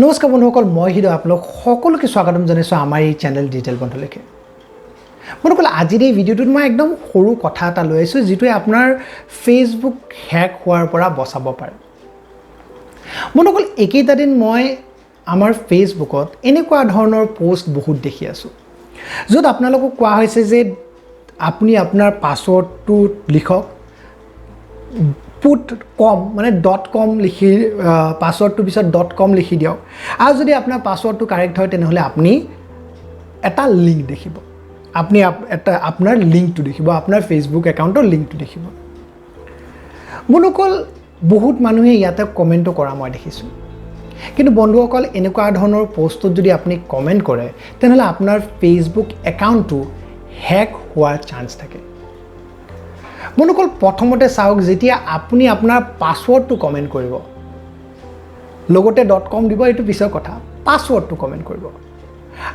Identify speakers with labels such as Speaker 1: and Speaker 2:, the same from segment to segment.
Speaker 1: নমস্কাৰ বন্ধুসকল, মই হিৰ আপোনালোক সকলোকে স্বাগতম জনাইছোঁ আমাৰ এই চেনেল ডিজিটেল বন্ধুলৈকে। বন্ধুসকল, আজিৰ এই ভিডিঅ'টোত মই একদম সৰু কথা এটা লৈ আহিছোঁ যিটোৱে আপোনাৰ ফেচবুক হেক হোৱাৰ পৰা বচাব পাৰে। বন্ধুসকল, একেইটা দিন মই আমাৰ ফেচবুকত এনেকুৱা ধৰণৰ পোষ্ট বহুত দেখি আছোঁ য'ত আপোনালোকক কোৱা হৈছে যে আপুনি আপোনাৰ পাছৱৰ্ডটো লিখক, .com মানে .com লিখি পাছৱৰ্ডটোৰ পিছত .com লিখি দিয়ক, আৰু যদি আপোনাৰ পাছৱৰ্ডটো কাৰেক্ট হয় তেনেহ'লে আপুনি এটা লিংক দেখিব, আপুনি আপোনাৰ লিংকটো দেখিব, আপোনাৰ ফেচবুক একাউণ্টৰ লিংকটো দেখিব। বন্ধুসকল, বহুত মানুহে ইয়াতে কমেণ্টো কৰা মই দেখিছোঁ, কিন্তু বন্ধুসকল এনেকুৱা ধৰণৰ পোষ্টত যদি আপুনি কমেণ্ট কৰে তেনেহ'লে আপোনাৰ ফেচবুক একাউণ্টটো হেক হোৱাৰ চান্স থাকে। বন্ধুসকল, প্ৰথমতে চাওক, যেতিয়া আপুনি আপোনাৰ পাছৱৰ্ডটো কমেণ্ট কৰিব, লগতে .com দিব, এইটো পিছৰ কথা, পাছৱৰ্ডটো কমেণ্ট কৰিব।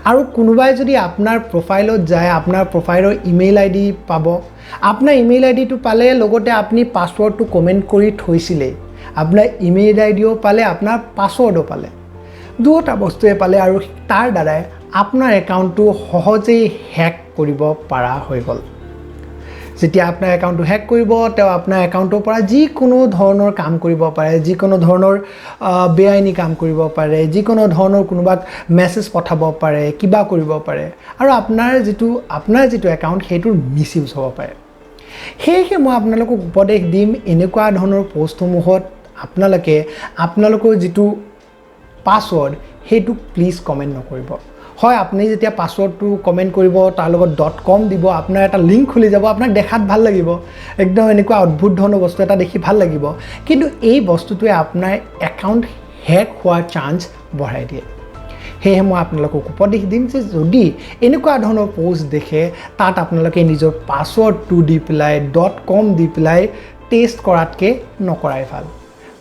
Speaker 1: আৰু কোনোবাই যদি আপোনাৰ প্ৰফাইলত যায়, আপোনাৰ প্ৰফাইলৰ ইমেইল আই ডি পাব, আপোনাৰ ইমেইল আই ডিটো পালে লগতে আপুনি পাছৱৰ্ডটো কমেণ্ট কৰি থৈছিলে, আপোনাৰ ইমেইল আই ডিও পালে, আপোনাৰ পাছৱৰ্ডো পালে, দুটা বস্তুৱে পালে, আৰু তাৰ দ্বাৰাই আপোনাৰ একাউণ্টটো সহজেই হেক কৰিব পৰা হৈ গ'ল। যেতিয়া আপোনাৰ একাউণ্টটো হেক কৰিব, তেওঁ আপোনাৰ একাউণ্টৰ পৰা যিকোনো ধৰণৰ কাম কৰিব পাৰে, যিকোনো ধৰণৰ বেআইনী কাম কৰিব পাৰে, যিকোনো ধৰণৰ কোনোবাক মেছেজ পঠাব পাৰে, কিবা কৰিব পাৰে, আৰু আপোনাৰ যিটো একাউণ্ট সেইটোৰ মিছইউজ হ'ব পাৰে। সেয়েহে মই আপোনালোকক উপদেশ দিম, এনেকুৱা ধৰণৰ পোষ্টসমূহত আপোনালোকৰ যিটো পাছৱৰ্ড সেইটো প্লিজ কমেণ্ট নকৰিব। হয়, আপুনি যেতিয়া পাছৱৰ্ডটো কমেণ্ট কৰিব, তাৰ লগত .com দিব, আপোনাৰ এটা লিংক খুলি যাব, আপোনাক দেখাত ভাল লাগিব, একদম এনেকুৱা অদ্ভুত ধৰণৰ বস্তু এটা দেখি ভাল লাগিব, কিন্তু এই বস্তুটোৱে আপোনাৰ একাউণ্ট হেক হোৱাৰ চান্স বঢ়াই দিয়ে। সেয়েহে মই আপোনালোকক উপদেশ দিম যে যদি এনেকুৱা ধৰণৰ পোষ্ট দেখে, তাত আপোনালোকে নিজৰ পাছৱৰ্ডটো দি পেলাই .com দি পেলাই টেষ্ট কৰাতকৈ নকৰাই ভাল।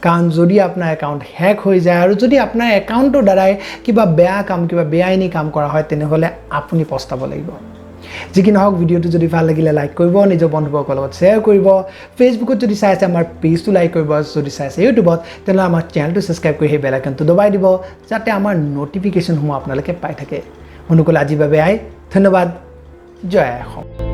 Speaker 1: কাৰণ যদি আপোনাৰ একাউণ্ট হেক হৈ যায় আৰু যদি আপোনাৰ একাউণ্টৰ দ্বাৰাই কিবা বেয়া কাম, কিবা বেআইনী কাম কৰা হয়, তেনেহ'লে আপুনি পস্তাব লাগিব। যি কি নহওক, ভিডিঅ'টো যদি ভাল লাগিলে লাইক কৰিব, নিজৰ বন্ধুবৰ্গৰ লগত শ্বেয়াৰ কৰিব, ফেচবুকত যদি চাই আছে আমাৰ পেজটো লাইক কৰিব, যদি চাই আছে ইউটিউবত তেনেহ'লে আমাৰ চেনেলটো ছাবস্ক্ৰাইব কৰি সেই বেল আইকনটো দবাই দিব, যাতে আমাৰ ন'টিফিকেশ্যনসমূহ আপোনালোকে পাই থাকে। বন্ধুসকল, আজিৰ বাবে ধন্যবাদ। জয় অসম।